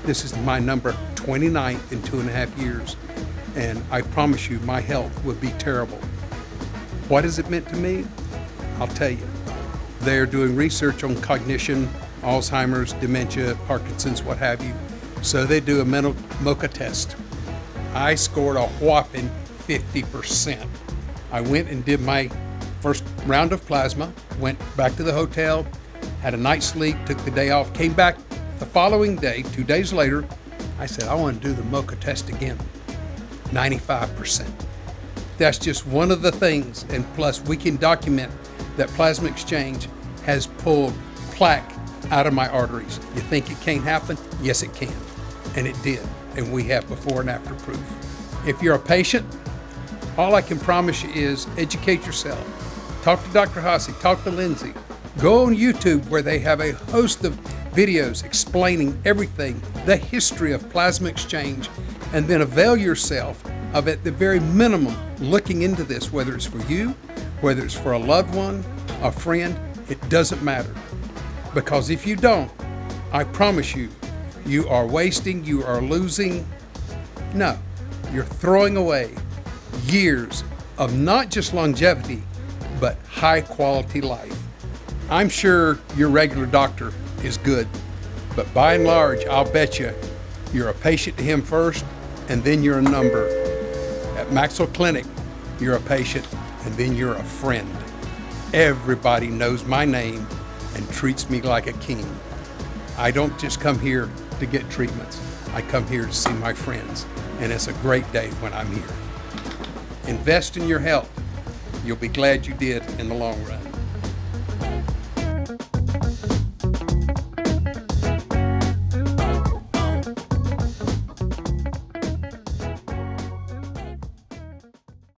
This is my number 29th in 2.5 years, and I promise you my health would be terrible. What has it meant to me? I'll tell you. They're doing research on cognition, Alzheimer's, dementia, Parkinson's, what have you. So they do a mental MoCA test. I scored a whopping 50%. I went and did my first round of plasma, went back to the hotel, had a night's sleep, took the day off, came back the following day, 2 days later. I said, I want to do the MoCA test again. 95%. That's just one of the things, and plus we can document that plasma exchange has pulled plaque out of my arteries. You think it can't happen? Yes, it can. And it did. And we have before and after proof. If you're a patient, all I can promise you is educate yourself. Talk to Dr. Hasse, talk to Lindsay. Go on YouTube where they have a host of videos explaining everything, the history of plasma exchange, and then avail yourself of, at the very minimum, looking into this, whether it's for you, whether it's for a loved one, a friend, it doesn't matter. Because if you don't, I promise you, you are wasting, you are losing. No, you're throwing away years of not just longevity, but high quality life. I'm sure your regular doctor is good, but by and large, I'll bet you're a patient to him first, and then you're a number. At MaxWell Clinic, you're a patient, and then you're a friend. Everybody knows my name and treats me like a king. I don't just come here to get treatments. I come here to see my friends, and it's a great day when I'm here. Invest in your health. You'll be glad you did in the long run.